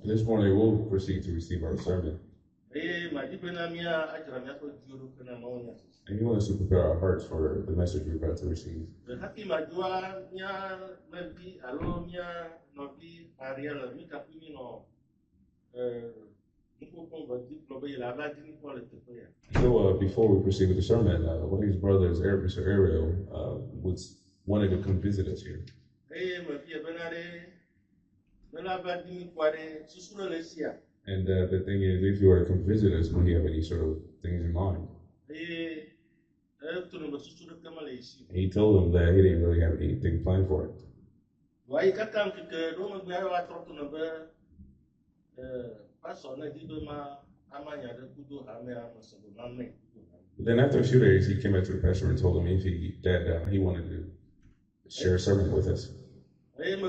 This morning we'll proceed to receive our sermon. And he wants to prepare our hearts for the message we're about to receive. So before we proceed with the sermon, one of his brothers, Mr. Ariel, wanted to come visit us here. And the thing is, if you were to come visit us, would you have any sort of things in mind? He told them that he didn't really have anything planned for it. Then after a few days, he came back to the pastor and told him that he wanted to share a sermon with us. And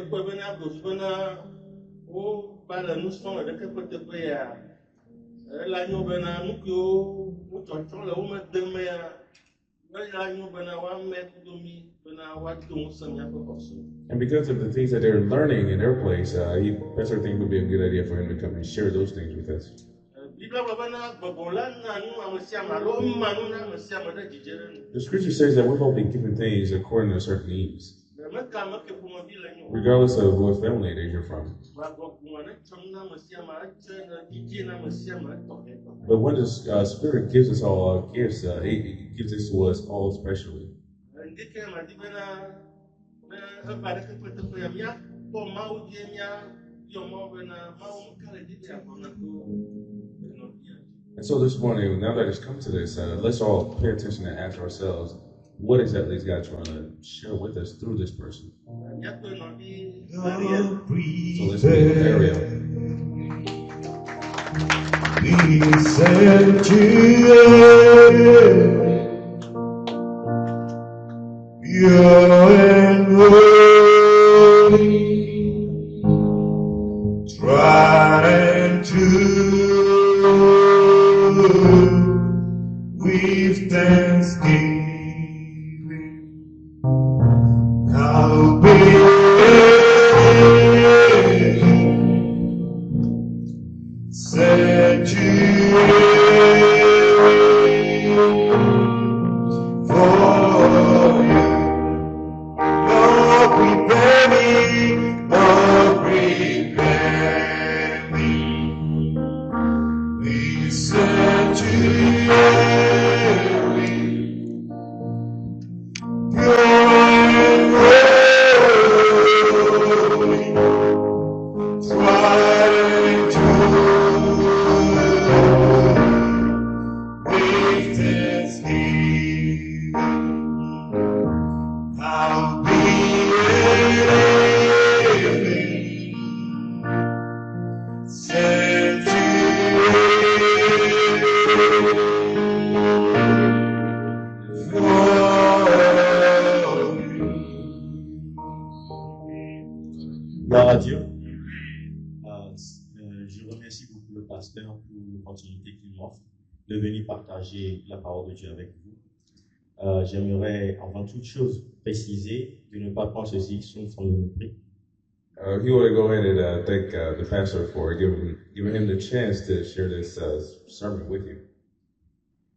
because of the things that they're learning in their place, Pastor think it would be a good idea for him to come and share those things with us. The scripture says that we've all been given things according to certain needs, regardless of what family that you're from. But when the Spirit gives us all gifts, it gives it to us all specially. And so this morning, now that it's come to this, let's all pay attention and ask ourselves, what exactly is God trying to share with us through this person? So let's begin with Ariel. Trying to with thanksgiving, I'll be sanctuary for you. Lord, prepare me, Lord, prepare me. Please sanctuary, pure and holy, trying to with thanksgiving, I'll be living Gloire à Dieu. Je remercie beaucoup le pasteur pour l'opportunité qu'il m'offre de venir partager la parole de Dieu avec vous. J'aimerais avant toute chose préciser de ne pas prendre ceci sous une forme de mépris. He want to go ahead and thank the pastor for giving him the chance to share this sermon with you.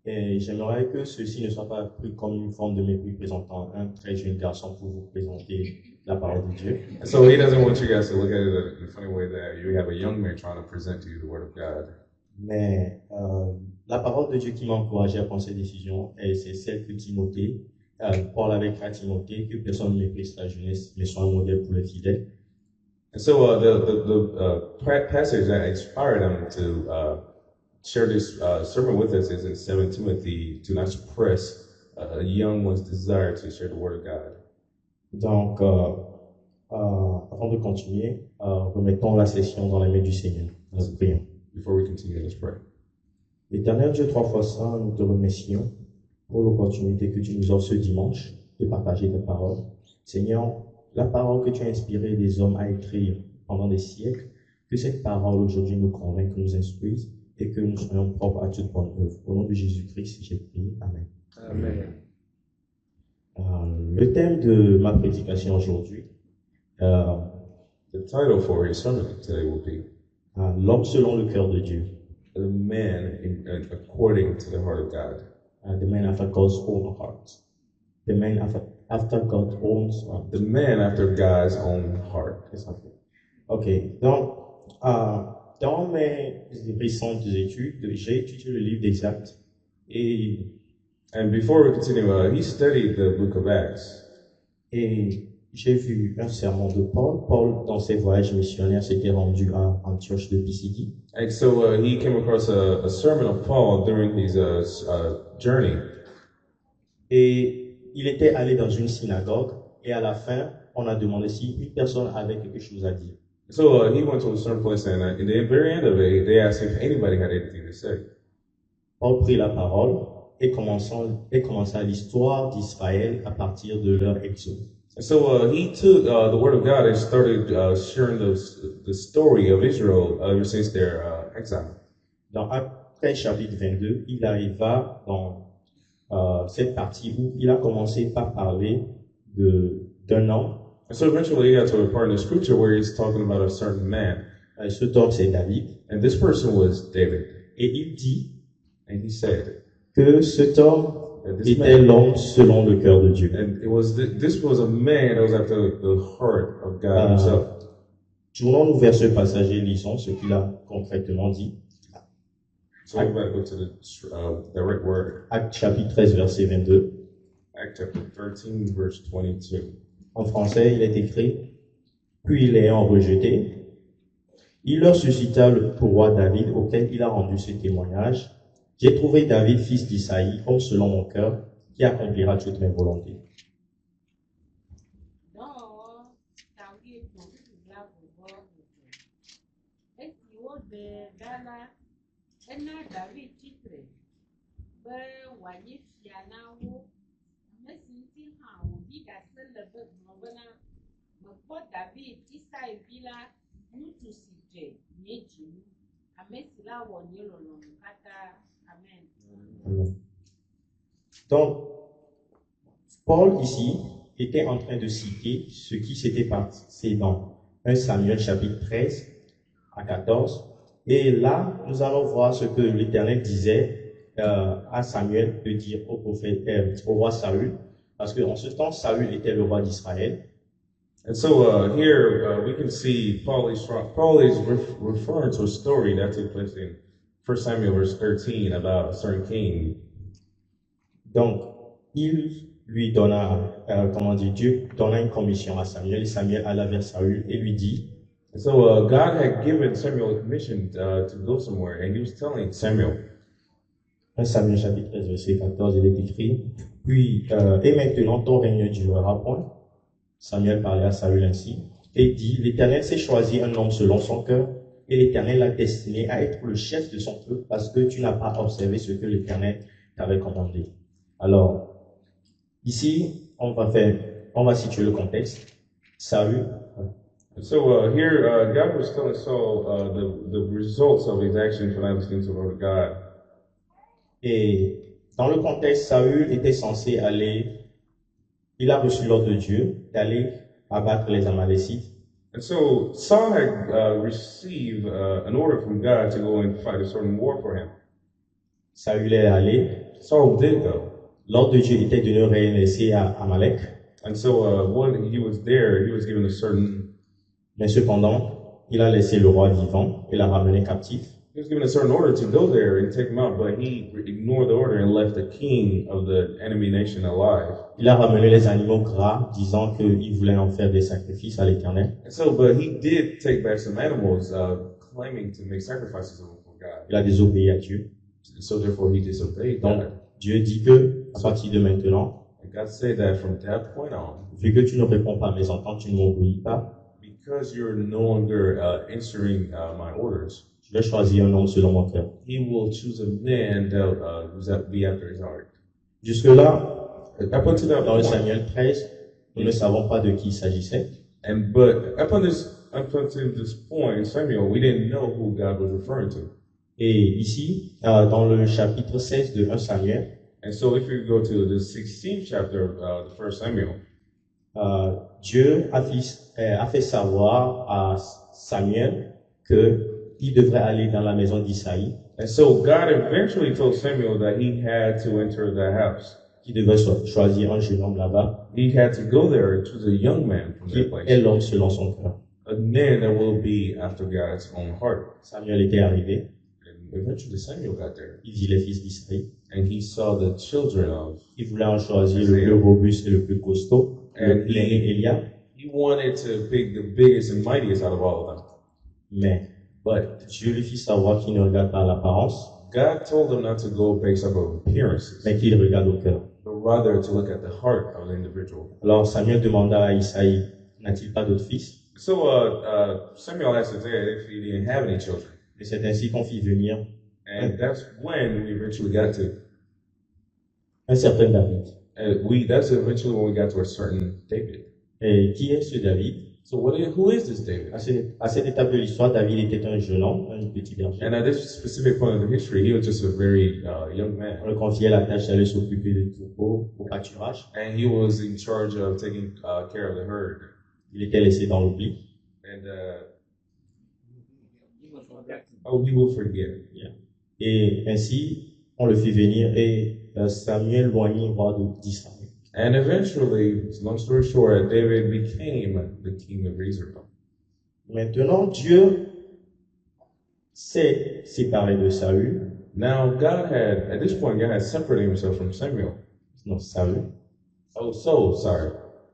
Et j'aimerais que ceci ne soit pas pris comme une forme de mépris présentant un très jeune garçon pour vous présenter la parole de Dieu. So he doesn't want you guys to look at it in a funny way that you have a young man trying to present to you the Word of God. Mais la parole de Dieu qui m'a encouragé à prendre cette décision, c'est celle que Timothée, Paul avec à Timothée, que personne ne méprise la jeunesse, mais soit un modèle pour les fidèles. And so the passage that inspired him to share this sermon with us is in 2 Timothy, to not suppress a young one's desire to share the Word of God. Donc, avant de continuer, remettons la session dans les mains du Seigneur. Nous prions. Before we continue, let's pray. Éternel Dieu trois fois saint, nous te remercions pour l'opportunité que tu nous offres ce dimanche de partager ta parole. Seigneur, la parole que tu as inspiré des hommes à écrire pendant des siècles, que cette parole aujourd'hui nous convainc, nous instruise et que nous soyons propres à toute bonne œuvre. Au nom de Jésus-Christ, j'ai prié. Amen. Amen. Le thème de ma prédication aujourd'hui, The title for his sermon today will be l'homme selon le cœur de Dieu, The Man According to the Heart of God. the man after God's own heart, the man after God's own heart. The man after God's own heart. C'est ça. Ok, donc dans mes récentes études, j'ai étudié le livre des Actes et And before we continue, he studied the book of Acts. Et j'ai vu un sermon de Paul. Paul, dans ses voyages missionnaires, s'était rendu à Antioche de Pisidie. And so he came across a sermon of Paul during his journey. Et il était allé dans une synagogue. Et à la fin, on a demandé si une personne avait quelque chose à dire. So he went to a certain place, and in the very end of it, they asked if anybody had anything to say. Paul prit la parole et commença l'histoire d'Israël à partir de leur exode. And so he took the word of God and started sharing the story of Israel ever since their exile. Dans Actes chapitre 22, il arriva dans cette partie où il a commencé par parler d'un homme. And so eventually he got to a part in the scripture where he's talking about a certain man. Cet homme, c'est David. And this person was David. Et il dit And he said que cet homme this était man, l'homme selon le cœur de Dieu. and this was a man that was after the heart of God himself. Tournons-nous vers ce passage et lisons ce qu'il a concrètement dit. So we're about to go to the direct word. Acte chapitre 13, verset 22. Acts chapter 13, verse 22. En français, il est écrit « Puis l'ayant rejeté, il leur suscita le roi David auquel il a rendu ce témoignage. J'ai trouvé David, fils d'Isaïe, homme selon mon cœur, qui accomplira toutes mes volontés. » Amen. Donc, Paul ici était en train de citer ce qui s'était passé dans 1 Samuel chapitre 13 à 14. Et là, nous allons voir ce que l'Éternel disait à Samuel de dire au prophète, au roi Saül, parce qu'en ce temps, Saül était le roi d'Israël. And so here we can see Paul is referring to a story that took place in 1 Samuel verse 13 about a certain king. Donc, il lui donna, Dieu donna une commission à Samuel, et Samuel alla vers Saül et lui dit, And so God had given Samuel a commission to go somewhere, and he was telling Samuel. 1 Samuel chapitre 13, verset 14, il est écrit, puis, et maintenant ton règne ne durera point. Samuel parlait à Saül ainsi, et dit, l'Éternel s'est choisi un homme selon son cœur, et l'Éternel l'a destiné à être le chef de son peuple, parce que tu n'as pas observé ce que l'Éternel t'avait commandé. Alors, ici, on va situer le contexte. Saül. So here, God was telling Saul the results of his actions for not listening to the word of God. Et dans le contexte, Saül était censé aller, il a reçu l'ordre de Dieu d'aller abattre les Amalécites. And so Saul had received an order from God to go and fight a certain war for him. Saül est allé. Saul did go. L'ordre de Dieu était de ne rien laisser à Amalek. And so when he was there, he was given a certain. Mais cependant, il a laissé le roi vivant et l'a ramené captif. He was given a certain order to go there and take him out, but he ignored the order and left the king of the enemy nation alive. Il a ramené les animaux gras, disant qu'il voulait en faire des sacrifices à l'Éternel. And so, but he did take back some animals, claiming to make sacrifices for God. Il a désobéi à Dieu. So therefore, he disobeyed Donc, God. Dieu dit que, à partir de maintenant, And God said that from that point on, vu que tu ne réponds pas à mes ententes, tu ne m'obéis pas, because you're no longer answering my orders, je vais choisir un homme selon mon cœur. he will choose a man that who's be after his heart. Jusque-là, Up until that dans le point, Samuel 13, nous ne savons pas de qui il s'agissait. but up until this point in Samuel, we didn't know who God was referring to. Et ici, dans le chapitre 16 de 1 Samuel, And so if you go to the 16th chapter of the 1st Samuel, Dieu a fait savoir à Samuel qu'il devrait aller dans la maison d'Isaïe, and so God eventually told Samuel that he had to enter the house. qu'il devait choisir un jeune homme là-bas, He had to go there and choose a young man from qui that place. est l'homme selon son cœur. A man that will be after God's own heart. Samuel était arrivé, And eventually Samuel got there. il vit les fils d'Isaïe, And he saw the children of, il voulait en choisir le plus robuste et le plus costaud, l'aîné Eliab, he wanted to pick the biggest and mightiest out of all of them. mais But Dieu lui fit savoir qu'il ne regarde pas l'apparence, God told him not to go based off of appearances, mais qu'il regarde au cœur. but rather to look at the heart of the individual. Alors Samuel demanda à Isaïe, n'a-t-il pas d'autres fils? So Samuel asked his dad if he didn't have any children. Et c'est ainsi qu'on fit venir And that's when we eventually got to, un certain David. that's eventually when we got to a certain David. Et qui est ce David? So who is this David? À cette étape de l'histoire, David était un jeune homme, un petit berger. And at this specific point of the history, he was just a very young On man. le confiait la tâche d'aller s'occuper des troupeaux au pâturage. And he was in charge of taking care of the herd. Il était laissé dans l'oubli. And, he will forget. Et ainsi, on le fit venir et Samuel loignit roi d'Israël. And eventually, long story short, David became the king of Israel. Maintenant, Dieu s'est séparé de Saül. Now, at this point, God had separated himself from Samuel. Non, Saül. Oh, so sorry.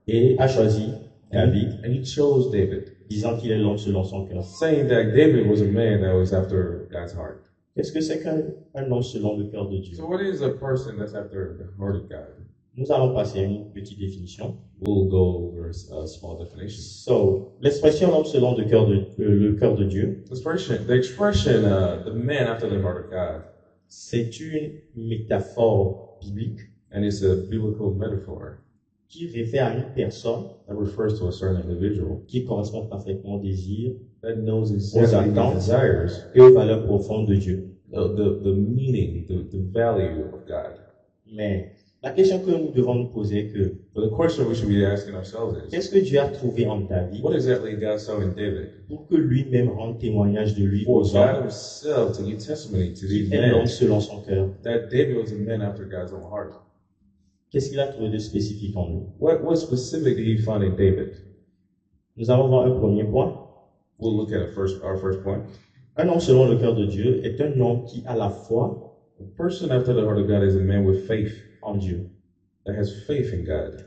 Et a choisi David, And he chose David, disant qu'il est l'homme selon son cœur. saying that David was a man that was after God's heart. Qu'est-ce que c'est qu'un homme selon le cœur de Dieu? So what is a person that's after the heart of God? Nous allons passer à une petite définition. We'll go over a small definition. So, l'expression l'homme selon le cœur de Dieu, The expression, the man after the heart of God, c'est une métaphore biblique and it's a biblical metaphor qui réfère à une personne that refers to a certain individual qui correspond parfaitement au désir that knows exactly the attentes. desires, et aux valeurs profondes de Dieu. the meaning, the value of God. Mais la question que nous devons nous poser est que But the question we should be asking ourselves is, qu'est-ce que Dieu a trouvé en David what exactly God saw in David pour que lui-même rende témoignage de lui for aux God hommes himself to give testimony to these qui est l'homme men selon son cœur? that David was a man after God's own heart? Qu'est-ce qu'il a trouvé de spécifique en lui? What specific did he find in David? Nous allons voir un premier point. We'll look at our first point. Un homme selon le cœur de Dieu est un homme qui a la foi A person after the heart of God is a man with faith, en Dieu. that has faith in God.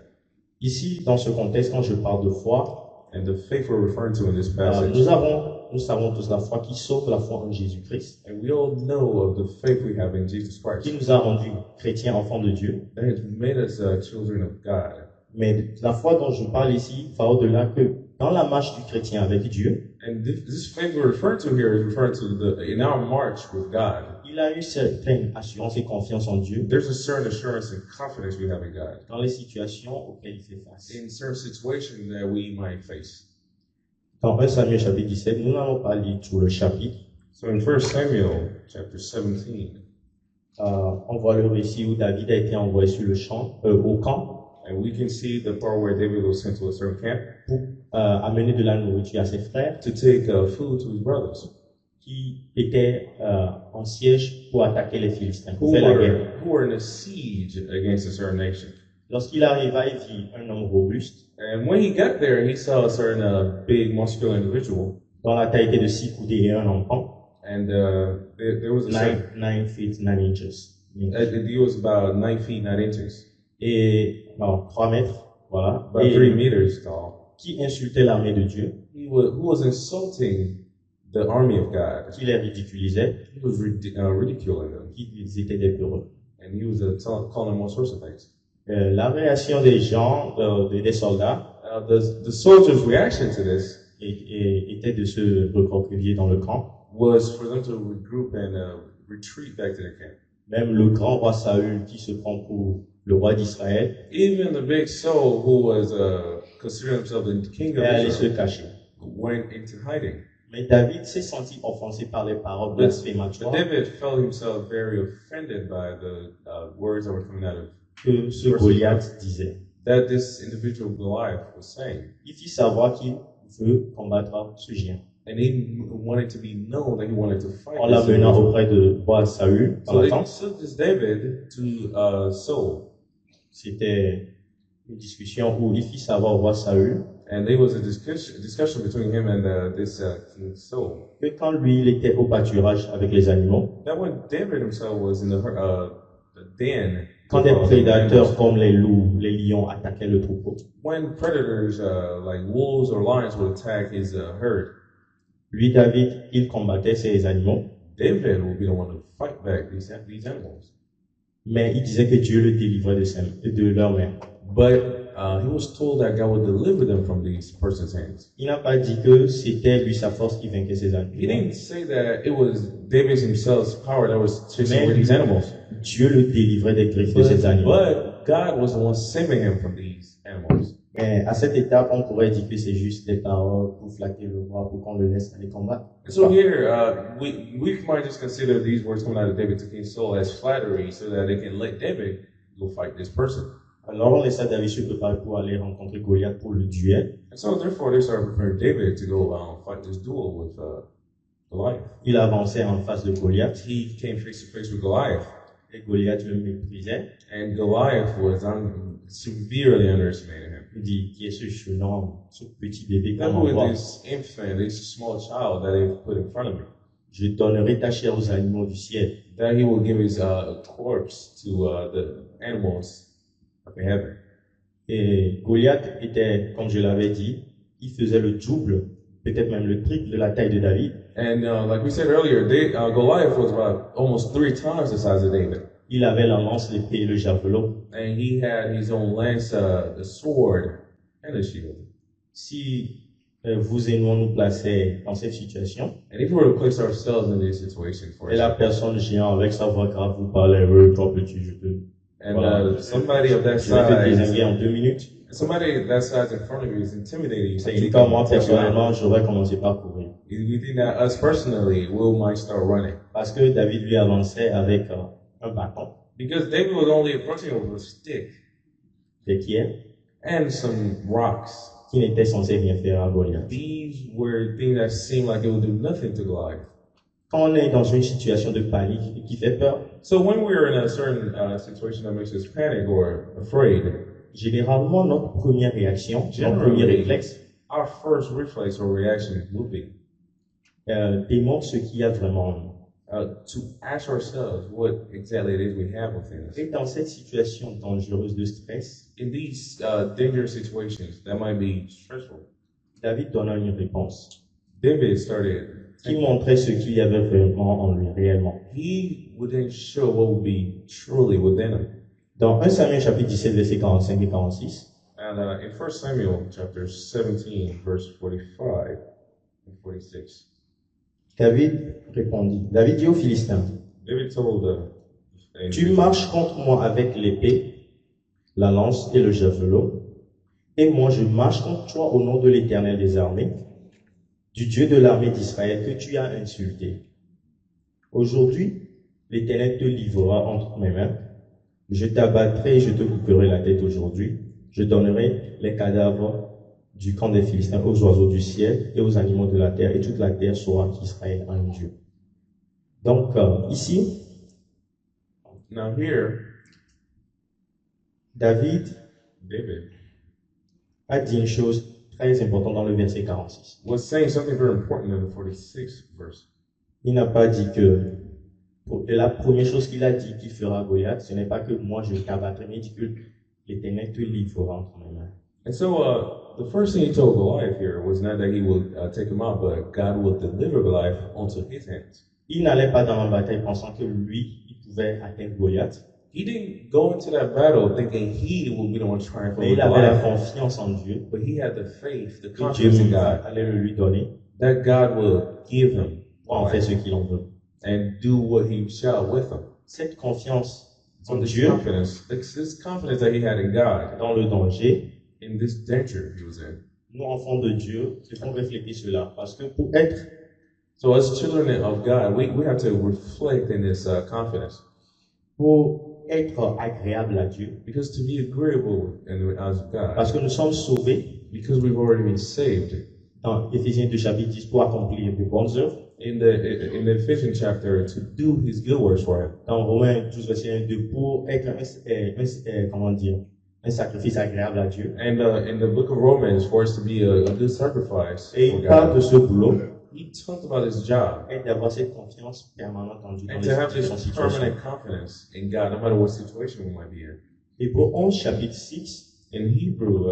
Ici, dans ce contexte, quand je parle de foi, And the faith we're referring to in this passage, nous savons tous la foi qui sauve, la foi en Jésus-Christ, and we all know of the faith we have in Jesus qui Christ, nous a rendus chrétiens, enfants de Dieu. that has made us children of God. Mais la foi dont je parle ici va au-delà que dans la marche du chrétien avec Dieu, And this faith we're referring to here is referring to in our march with God. il a une certaine assurance et confiance en Dieu There's a certain assurance and confidence we have in God dans les situations auxquelles il fait face. in certain situations that we might face. Dans 1 Samuel chapitre 17, nous n'allons pas lire tout le chapitre. So in 1 Samuel chapter 17, On voit le récit où David a été envoyé sur le champ, au camp, and we can see the part where David was sent to a certain camp pour amener de la nourriture à ses frères to take food to his brothers qui étaient en siège pour attaquer les Philistins, pour faire la guerre. who were in a siege against a certain nation. Lorsqu'il arriva, il vit un homme robuste, And when he got there, he saw a certain big, muscular individual, dont la taille était de 6 coudées et un enfant, and there was a certain, 9 feet 9 inches. he was about 9 feet 9 inches, Et, non, 3 mètres, voilà. about Et 3 meters tall. qui insultait l'armée de Dieu, Who was insulting the army of God. qui les ridiculisait, He was ridiculing them, qu'ils étaient des peureux. and he was calling them all sorts of things. La réaction des gens, des soldats, The soldiers' reaction to this était de se recroqueviller dans le camp. was for them to regroup and retreat back to their camp. Même le grand roi Saül, qui se prend pour le roi d'Israël, Even the big Saul, who was considering himself the king of est allé se Israel, cacher. went into hiding. Mais David s'est senti offensé par les paroles But blasphématoires David felt himself very offended by the words that were coming out of que ce Goliath disait. that this individual Goliath was saying. Il fit savoir qu'il veut combattre ce géant. And he wanted to be known that he wanted to fight. En this l'amenant individual. auprès de roi Saül dans So la they tente. took this David to Saul, C'était une discussion où il fit savoir au roi Saül and there was a discussion between him and this King Saul. que quand lui il était au pâturage avec les animaux, That when David himself was in the den, quand des of, prédateurs animals, comme les loups, les lions attaquaient le troupeau, when predators like wolves or lions would attack his herd, lui David, il combattait ces animaux, David would be the one to fight back these animals. mais il disait que Dieu le délivrait de leurs mains. But he was told that God would deliver them from these person's hands. Il n'a pas dit que c'était lui sa force qui vainquait ces He animaux. didn't say that it was David himself's power that was chasing Mais away these animals. Dieu le délivrait des griffes de ces animaux. But God was the one saving him from these animals. Mais à cette étape, on pourrait dire que c'est juste des paroles pour flatter le roi, pour qu'on le laisse aller combattre. And so here, we might just consider these words coming out of David to King Saul as flattery so that they can let David go fight this person. Alors on laissa David se préparer pour aller rencontrer Goliath pour le duel. And so therefore they started preparing David to go fight this duel with Goliath. Il avançait en face de Goliath He came face to face with Goliath. et Goliath le méprisait. And Goliath was severely underestimating him. Il dit, qui est ce jeune homme, ce petit bébé Now qu'on who envoie? is this infant, this small child that they've put in front of me? Je donnerai ta chair aux animaux du ciel. That he will give his corpse to the animals of heaven. Et Goliath était, comme je l'avais dit, il faisait le double, peut-être même le triple de la taille de David. And like we said earlier, Goliath was about almost 3 times the size of David. Il avait la lance, l'épée et le javelot. And he had his own lance, the sword, and the shield. Si vous et nous nous plaçons dans cette situation, And if we were to place ourselves in this situation, for et la example, personne géant avec sa voix grave vous parle, toi petit, je te, and voilà. somebody of that je vais te désinguer size, en 2 minutes. somebody that size in front of you is intimidating you. En tout cas, moi, personnellement, j'aurais commencé par courir. We think that us personally might start running. Parce que David lui avançait avec un bâton, Because David was only approaching with a stick des pierres, and some rocks. qui n'étaient censés rien faire à Goliath. These were things that seemed like it would do nothing to Goliath. Quand on est dans une situation de panique et qui fait peur, So when we're in a certain situation that makes us panic or afraid, généralement, notre première réaction, notre Generally. premier réflexe, our first reflex or reaction would be démontre ce qu'il y a vraiment. to ask ourselves what exactly it is we have within us. Et dans cette situation dangereuse de stress, In these dangerous situations that might be stressful, David donna une réponse David started. qui montrait ce qu'il y avait vraiment en lui, réellement. He would then show what would be truly within him. Dans 1 Samuel chapitre 17, versets 45 et 46, And in 1 Samuel chapter 17, verse 45 and 46, David répondit. David dit aux Philistins, David told tu marches contre moi avec l'épée, la lance et le javelot, et moi je marche contre toi au nom de l'Éternel des armées, du Dieu de l'armée d'Israël que tu as insulté. Aujourd'hui, l'Éternel te livrera entre mes mains, je t'abattrai et je te couperai la tête aujourd'hui, je donnerai les cadavres du camp des Philistins aux oiseaux du ciel et aux animaux de la terre, et toute la terre saura qu'Israël a un Dieu. Donc, ici, Now here, David David a dit une chose très importante dans le verset 46. was saying something very important in the 46th verse. Il n'a pas dit que, la première chose qu'il a dit qu'il fera à Goliath, ce n'est pas que moi je t'abattrai, mais il dit que l'Éternel te livrera entre mes mains. And so the first thing he told Goliath here was not that he would take him out, but God would deliver Goliath onto his hands. Il n'allait pas dans la bataille pensant que lui, il pouvait atteindre Goliath, He didn't go into that battle thinking he would be the one triumphant mais over il avait la Goliath, confiance en Dieu, but he had the faith, the que confidence in Dieu God, allait le lui donner that God will give him pour en faire ce qu'il en veut. and do what he shall with him. Cette confiance So en this Dieu, confidence that he had in God, dans le danger, in this danger he was in. nous, enfants de Dieu, devons refléter cela. Parce que pour être So as children of God, we have to reflect in this confidence. Pour être agréable à Dieu, Because to be agreeable in the eyes of parce God, que nous sommes sauvés, because we've already been saved. dans Éphésiens 2 chapitre 10, pour accomplir de bonnes œuvres. In the Ephesians chapter, to do His good works for Him. Dans Romains 12, verset 1, 2, pour être comment dire, un sacrifice agréable à Dieu. And in the book of Romans, for us to be a good sacrifice Et for il parle de God. ce boulot He talked about His job et d'avoir cette confiance permanente en Dieu dans and les to have this différentes situations. permanent confidence in God, no matter what situation we might be in. Hébreux 11, chapitre 6, In Hebrew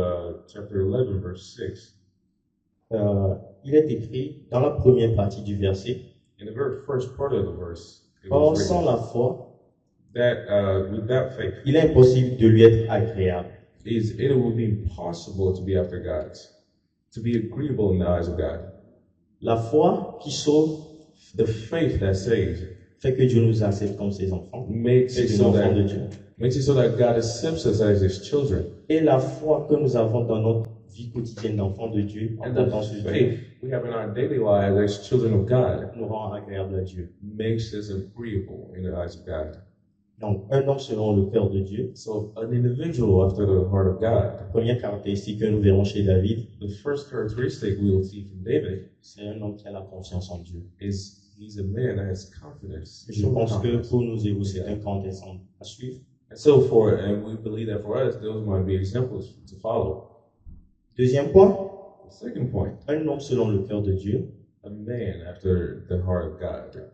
chapter 11, verse 6, il est écrit dans la première partie du verset, in the very first part of the verse, it or was sans written la foi, that without faith, il est impossible de lui être agréable. it would be impossible to be after God, to be agreeable in the eyes of God. La foi qui sauve The faith that saves fait que Dieu nous accepte comme ses enfants, makes c'est it des so enfants de that Dieu. God accepts us as His children. Et la foi que nous avons dans notre vie quotidienne d'enfants de Dieu, en And comptant the sur Dieu, faith we have in our daily lives as children of God nous rend agréable à Dieu. makes us agreeable in the eyes of God. Donc, un homme selon le cœur de Dieu, So an individual after the heart of God, première caractéristique que nous verrons chez David, the first characteristic we will see from David c'est un homme qui a la confiance en Dieu. is he's a man that has confidence. Je pense que pour nous et vous, c'est un grand exemple à suivre. And so and we believe that for us, those might be examples to follow. Deuxième point, The second point, un homme selon le cœur de Dieu, a man after the heart of God.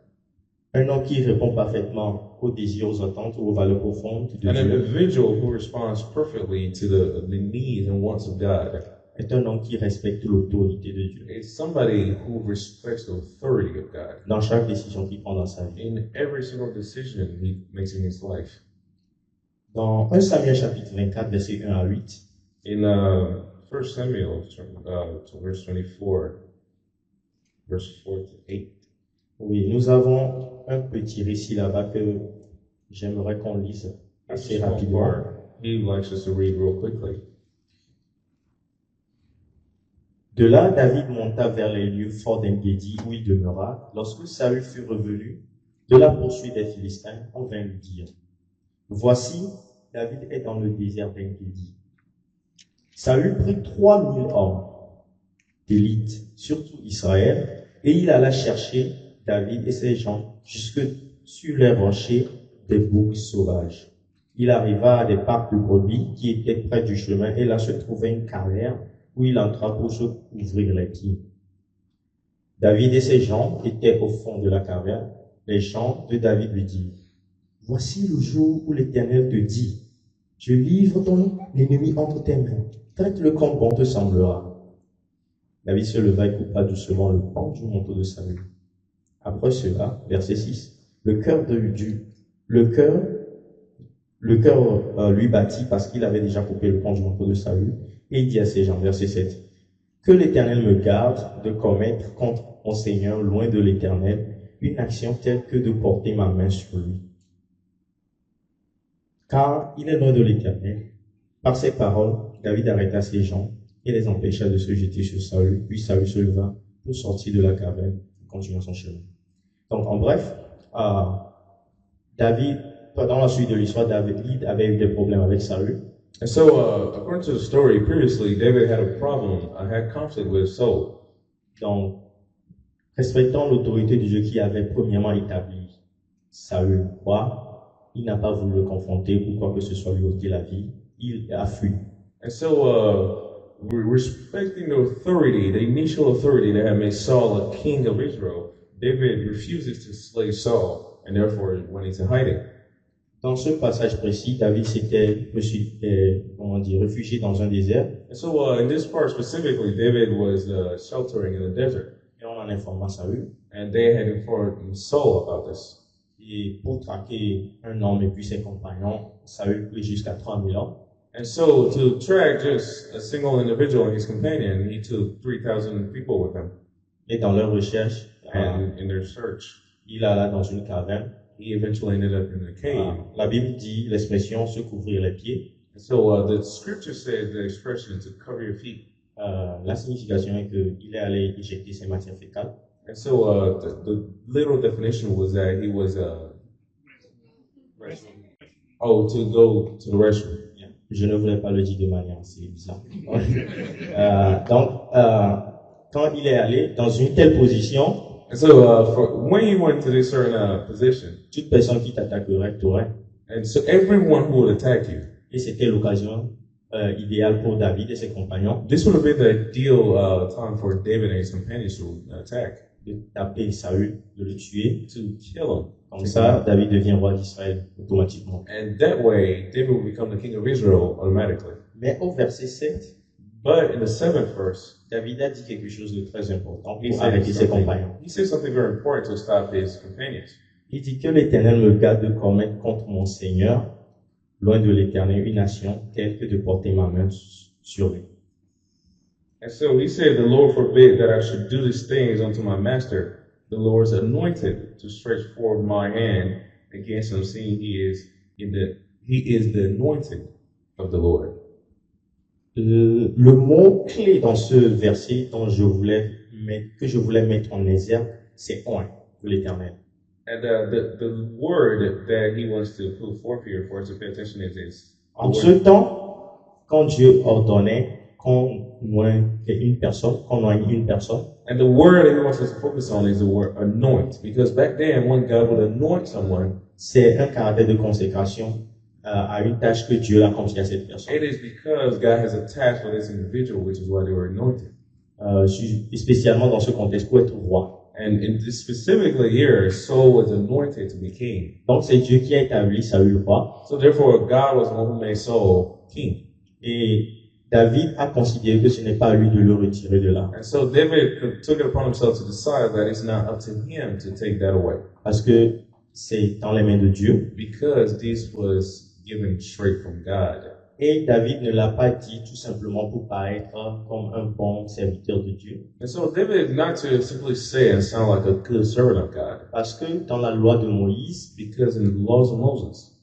un homme qui répond parfaitement aux désirs, aux attentes, aux valeurs profondes de An Dieu, individual who responds perfectly to the needs and wants of God est un homme qui respecte l'autorité de Dieu is somebody who respects the authority of God dans chaque décision qu'il prend dans sa vie. in every single decision he makes in his life. Dans 1 Samuel chapitre 24, versets 1 à 8, In 1 Samuel, verse 24, verse 4 to 8, oui, nous avons un petit récit là-bas que j'aimerais qu'on lise that's assez a small rapidement. part. He likes us to read real quickly. De là, David monta vers les lieux forts d'Engedi où il demeura. Lorsque Saül fut revenu de la poursuite des Philistins, on vint lui dire, voici, David est dans le désert d'Engedi. Saül prit 3000 hommes d'élite, surtout Israël, et il alla chercher David et ses gens jusque sur les rochers des boucs sauvages. Il arriva à des parcs de brebis qui étaient près du chemin, et là se trouvait une carrière où il entra pour se couvrir les pieds. David et ses gens étaient au fond de la caverne. Les gens de David lui dirent, voici le jour où l'Éternel te dit, je livre ton ennemi entre tes mains, traite-le comme bon te semblera. David se leva et coupa doucement le pan du manteau de Saül. Après cela, verset 6, le cœur lui battit parce qu'il avait déjà coupé le pan du manteau de Saül. Et il dit à ses gens, verset 7, que l'Éternel me garde de commettre contre mon Seigneur, loin de l'Éternel, une action telle que de porter ma main sur lui. Car il est loin de l'Éternel. Par ces paroles, David arrêta ses gens et les empêcha de se jeter sur Saül. Puis Saül se leva pour sortir de la caverne et continuer son chemin. Donc, en bref, David, dans la suite de l'histoire, David avait eu des problèmes avec Saül. And so, according to the story, previously David had a problem, had conflict with Saul. Donc, respectant l'autorité de Dieu qui avait premièrement établi Saül roi, il n'a pas voulu le confronter pour quoi que ce soit lui ôter la vie. Il a fui. And so, respecting the authority, the initial authority that had made Saul a king of Israel, David refuses to slay Saul and therefore went into hiding. Dans ce passage précis, David s'était réfugié dans un désert. And so, in this part specifically, David was sheltering in the desert. Et on en informa Saül. And they had informed Saul about this. Et pour traquer un homme et puis ses compagnons, Saül prit jusqu'à 3000 hommes. And so, to track just a single individual and his companion, he took 3,000 people with him. Et dans leur recherche, And in their search, il alla dans une caverne. he eventually ended up in a cave. La Bible dit l'expression se couvrir les pieds. And so, the scripture says the expression to cover your feet. La signification est qu'il est allé éjecter ses matières fécales. And so the literal definition was that he was to go to the restroom. Je ne voulais pas le dire de manière assez bizarre. Quand il est allé dans une telle position, And so when he went to this certain position, toute personne qui t'attaquerait t'aurait. and so everyone who would attack you, Et c'était l'occasion idéale pour David et ses compagnons this would have been the ideal time for David and his companions to attack, de taper Saül, de le tuer. to kill him. Comme ça, David devient roi d'Israël automatiquement. And that way, David would become the king of Israel automatically. Mais au verset 7, But in the 7th verse, David a dit quelque chose de très important he pour arrêter ses compagnons. said something very important to stop his companions. Il dit que l'Éternel me garde de commettre contre mon Seigneur, loin de l'Éternel, une nation telle que de porter ma main sur lui. And so he said, the Lord forbid that I should do these things unto my master, the Lord's anointed, to stretch forth my hand against him, seeing he is the anointed of the Lord. Le mot clé dans ce verset que je voulais mettre en exergue, c'est oint de l'Éternel. And the word that he wants to put forth here for us to pay attention is this. En ce temps, quand Dieu ordonnait qu'on oigne une personne, And the word that he wants us to focus on is the word anoint. Because back then, when God would anoint someone, c'est un caractère de consécration à une tâche que Dieu a confiée à cette personne. it is because God has a task for this individual, which is why they were anointed. Spécialement dans ce contexte pour être roi. And in this specifically here, Saul was anointed to be king. Donc c'est Dieu qui a établi Saül roi. So therefore, God was the one who made Saul king. Et David a considéré que ce n'est pas à lui de le retirer de là. And so David took it upon himself to decide that it's not up to him to take that away. Parce que c'est dans les mains de Dieu. Because this was given straight from God. Et David ne l'a pas dit tout simplement pour paraître comme un bon serviteur de Dieu. And so David, not to simply say and sound like a good servant of God. Parce que dans la loi de Moïse, Because in the laws of Moses,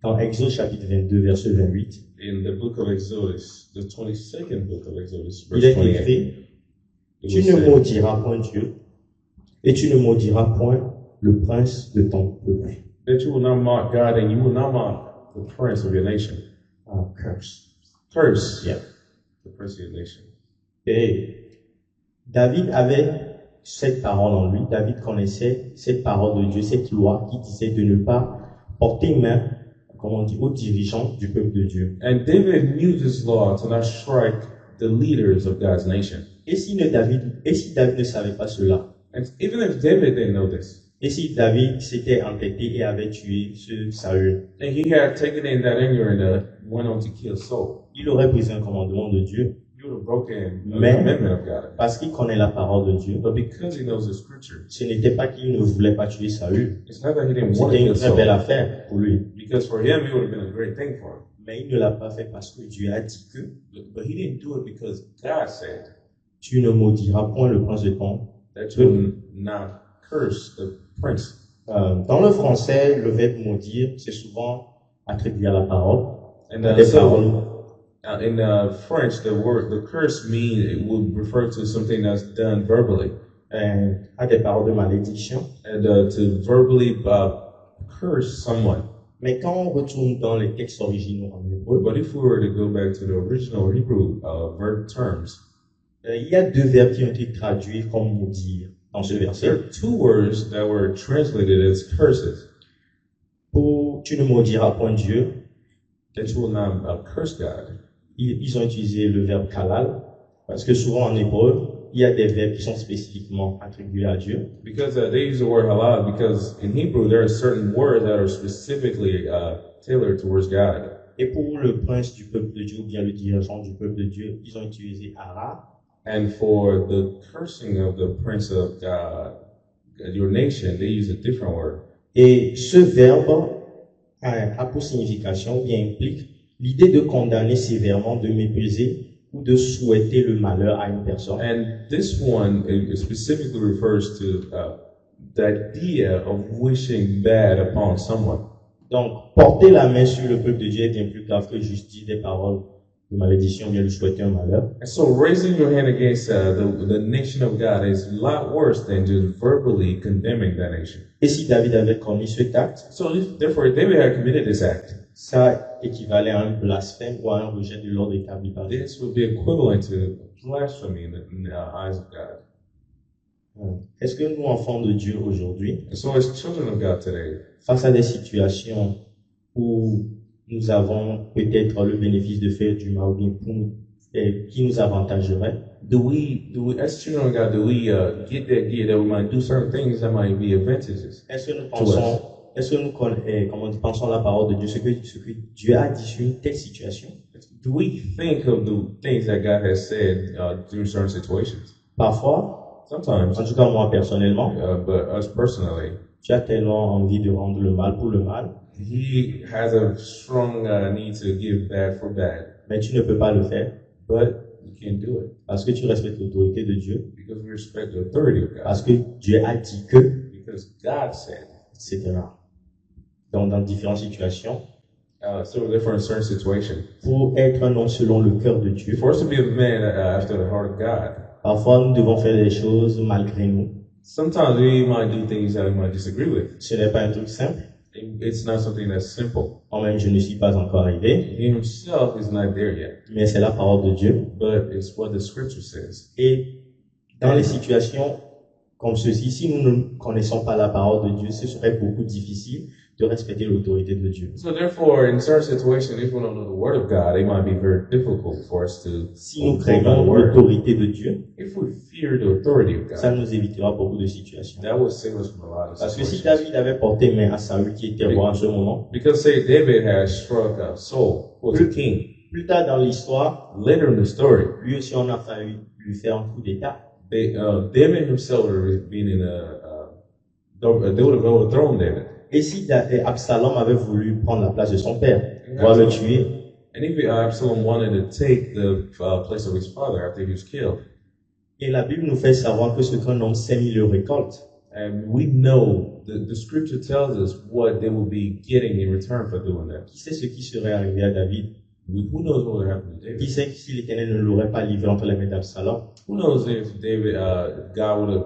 dans Exode chapitre 22, verset 28, in the book of Exodus, the 22nd book of Exodus, il verse est 28, écrit, it tu was ne said, maudiras point Dieu, et tu ne maudiras point le prince de ton peuple. that you will not mock God and you will not mock the prince of your nation. Curse. Curse Yeah. the prince of your nation. Et David avait cette parole en lui. David connaissait cette parole de Dieu, cette loi qui disait de ne pas porter main, comme on dit, aux dirigeants du peuple de Dieu. And David knew this law to not strike the leaders of God's nation. Et si David ne savait pas cela, And even if David didn't know this, et si David s'était entêté et avait tué ce Saül, and he had taken in that anger and went on to kill Saul, il aurait brisé un commandement de Dieu. he would have broken the Mais- commandment of God. Parce qu'il connaît la parole de Dieu, But because he knows the scripture, ce n'était pas qu'il ne voulait pas tuer Saül. it's not that he didn't want to C'était une kill très belle Saul. affaire pour lui. Because for him, it would have been a great thing for him. Mais il ne l'a pas fait parce que Dieu a dit que But he didn't do it because God said tu ne maudiras point le prince de ton. that you will not curse the prince. Dans le français, le verbe maudire, c'est souvent attribué à la parole. And Des paroles. in French, the curse it would refer to something that's done verbally, À des paroles de malédiction. and to verbally curse someone. Mais quand on retourne dans les textes originaux en hébreu, But if we were to go back to the original Hebrew verb terms, il y a deux verbes qui ont été traduits comme maudire dans ce there verset. are two words that were translated as curses. Pour tu ne maudiras point Dieu, That you will not curse God. ils ont utilisé le verbe kalal, parce que souvent en hébreu, il y a des verbes qui sont spécifiquement attribués à Dieu. Because they use the word halal, because in Hebrew there are certain words that are specifically tailored towards God. Et pour le prince du peuple de Dieu, ou bien le dirigeant du peuple de Dieu, ils ont utilisé ara. And for the cursing of the prince of your nation, they use a different word. Et ce verbe a pour signification, ou bien implique, l'idée de condamner sévèrement, de mépriser ou de souhaiter le malheur à une personne. And this one it specifically refers to the idea of wishing bad upon someone. Donc, porter la main sur le peuple de Dieu est bien plus grave que juste dire des paroles de malédiction vient lui souhaiter un malheur. And so raising your hand against the nation of God is a lot worse than just verbally condemning that nation. Et si David avait commis cet acte, So therefore, David had committed this act. ça équivalait à un blasphème ou à un rejet de l'ordre établi par Dieu. This would be equivalent to blasphemy in the eyes of God. Est-ce que nous, enfants de Dieu aujourd'hui, And so as children of God today, face à des situations où nous avons peut-être le bénéfice de faire du mal ou bien qui nous avantagerait, do we, as children of God, do we get that gear that we might do certain things that might be advantageous? est-ce que nous pensons la parole de Dieu, ce que Dieu a dit sur une telle situation? Do we think of the things that God has said during certain situations? Parfois, Sometimes, en tout cas moi personnellement, but us personally, tu as tellement envie de rendre le mal pour le mal, he has a strong need to give bad for bad, mais tu ne peux pas le faire but you can't do it parce que tu respectes l'autorité de Dieu, because we respect the authority of God, parce que Dieu a dit que, because God said. etc. Donc, dans différentes situations, So different certain situations. pour être un homme selon le cœur de Dieu, For us to be a man after the heart of God, parfois nous devons faire des choses malgré nous. sometimes we might do things that we might disagree with. Ce n'est pas un truc simple. It's not something that's simple. Moi-même, je ne suis pas encore arrivé, He himself is not there yet, mais c'est la parole de Dieu. but it's what the scripture says. Et dans les situations comme ceci, si nous ne connaissons pas la parole de Dieu, ce serait beaucoup difficile de respecter l'autorité de Dieu. So therefore, in certain situations, if we don't know the word of God, it might be very difficult for us to Si nous obey the craignons word. l'autorité de Dieu, If we fear the authority of ça God, nous évitera beaucoup de situations. that will save us from a lot of Parce que si situations. David avait porté main à Saül qui était roi en ce moment, Because say David has struck Saul, who was a king. plus tard dans l'histoire, Later in the story, lui aussi on a failli lui faire un coup d'état. David himself would have been they would have overthrown David. Et si Absalom avait voulu prendre la place de son père, voire le tuer, And if Absalom wanted to take the place of his father after he was killed, et la Bible nous fait savoir que ce qu'un homme sème, il le récolte. and we know the scripture tells us what they will be getting in return for doing that. Qui sait ce qui serait arrivé à David? Who knows what would happen to Qui David? sait si l'Éternel ne l'aurait pas livré entre les mains d'Absalom? Who knows if David, God would have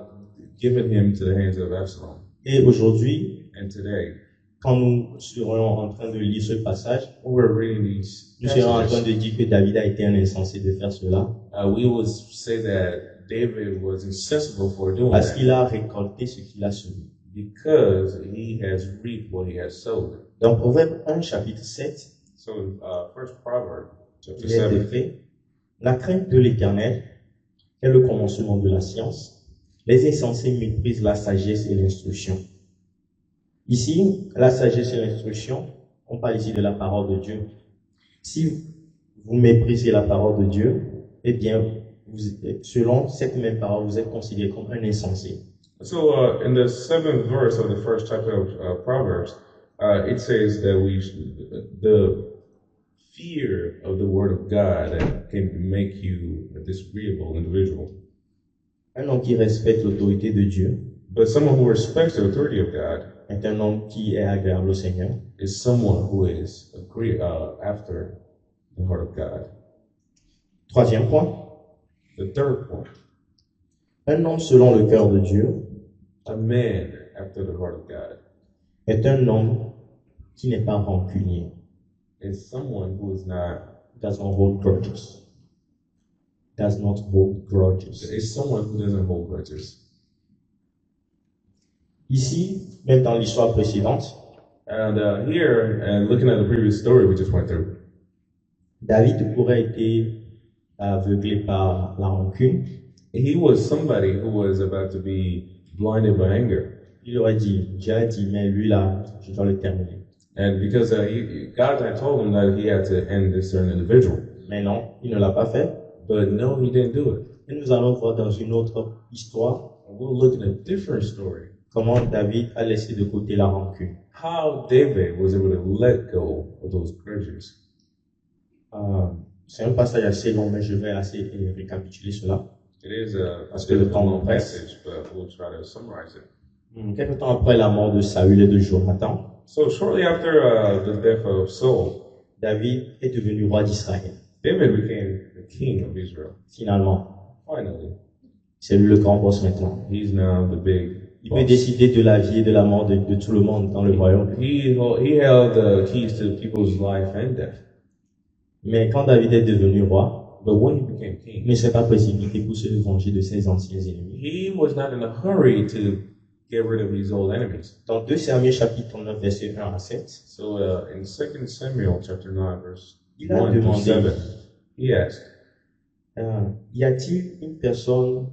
given him to the hands of Absalom? Et aujourd'hui, And today, quand nous serons en train de lire ce passage, when we're reading these nous serons en train passages, de dire que David a été un insensé de faire cela, we will say that David was insensible for doing parce that qu'il a récolté ce qu'il a semé. because he has reaped what he has sowed. Dans Proverbe 1, chapitre 7, So, first Proverbs, chapter il est 7. écrit, la crainte de l'Éternel est le commencement de la science. Les insensés méprisent la sagesse et l'instruction. Ici, la sagesse et l'instruction, on parle ici de la parole de Dieu. Si vous méprisez la parole de Dieu, eh bien, selon cette même parole, vous êtes considéré comme un insensé. So, in the 7th verse of the first chapter of Proverbs, it says that the fear of the word of God can make you a disagreeable individual. Un homme qui respecte l'autorité de Dieu But someone who respects the authority of God est un homme qui est agréable au Seigneur. is someone who is after the heart of God. Troisième point, The third point, un homme selon le cœur de Dieu a man after the heart of God est un homme qui n'est pas rancunier. is someone who is not, Does not hold grudges. Does not hold grudges. is someone who doesn't hold grudges. Ici, même dans l'histoire précédente, And here, and looking at the previous story we just went through, David aurait été aveuglé par la rancune. he was somebody who was about to be blinded by anger. Il aurait dit, Dieu a dit, mais lui là, je dois le terminer. And because God had told him that he had to end this certain individual. Mais non, il ne l'a pas fait. But no, he didn't do it. Et nous allons voir dans une autre histoire And we'll look at a different story. comment David a laissé de côté la rancune. How David was able to let go of those grudges. C'est un passage assez long, mais je vais assez récapituler cela. It is a Parce que le temps long nous presse. passage, but we'll try to summarize it. Quelque temps après la mort de Saül et de Jonathan, So shortly after the death of Saul, David est devenu roi d'Israël. David became the king of Israel. Finalement, Finally, c'est lui le grand boss maintenant. he's now the big Il peut boss. décider de la vie et de la mort de tout le monde dans le royaume. He held the keys to people's life and death. Mais quand David est devenu roi, But when he became king, il ne s'est pas précipité pour se venger de ses anciens ennemis. he was not in a hurry to get rid of these old enemies. Dans 2 Samuel chapitre 9 verset 1 à 7, So in 2 Samuel chapter 9 verse il a 1 to demandé, 7, he asked, y a-t-il une personne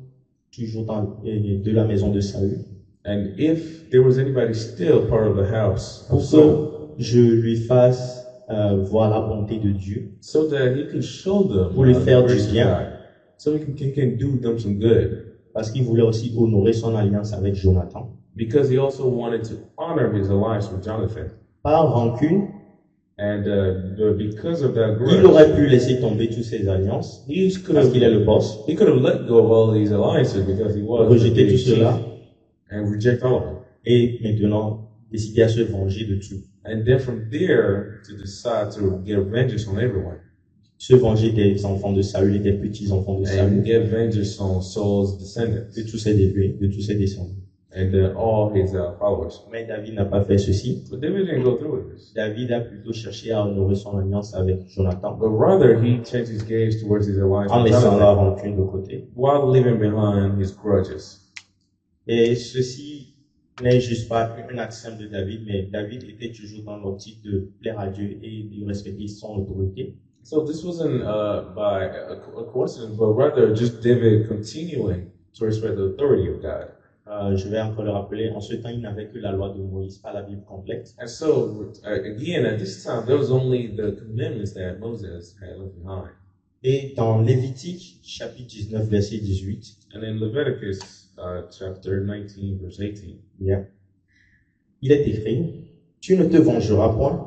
toujours de la maison de Saül and if there was anybody still part of the house of pour Saul, que je lui fasse voir la bonté de Dieu, so that he could show them pour lui the faire du grace of bien, God, so he can do them some good, parce qu'il voulait aussi honorer son alliance avec Jonathan. because he also wanted to honor his alliance with Jonathan. Par rancune, And because of that il aurait grudge, pu laisser tomber toutes ses alliances, he could parce have qu'il est le boss, he could have let go of all these alliances because he was the rejeter big tout cela, chief, and reject all of them. et maintenant décider à se venger de tout. And then from there to decide to get vengeance on everyone Se venger des enfants de Saül et des petits-enfants de and Saül, get vengeance on Saul's descendants de tous ses débuts, de tous ses descendants. and all his followers. Mais David n'a pas fait ceci. But David didn't go through with this. David a plutôt cherché à honorer son alliance avec Jonathan But rather, he changed his gaze towards his alliance en with laissant la Jonathan rancune de côté. while leaving behind his grudges. Et ceci n'est juste pas un acte simple de David, mais David était toujours dans l'optique de plaire à Dieu et de respecter son autorité. So this wasn't by a coincidence, but rather just David continuing to respect the authority of God. Je vais encore le rappeler, en ce temps, il n'avait que la loi de Moïse, pas la Bible complète. And so, again, at this time, there was only the commandments that Moses had left behind. Et dans Lévitique, chapitre 19, verset 18, And in Leviticus chapter 19, verse 18, il est écrit, « Tu ne te vengeras point,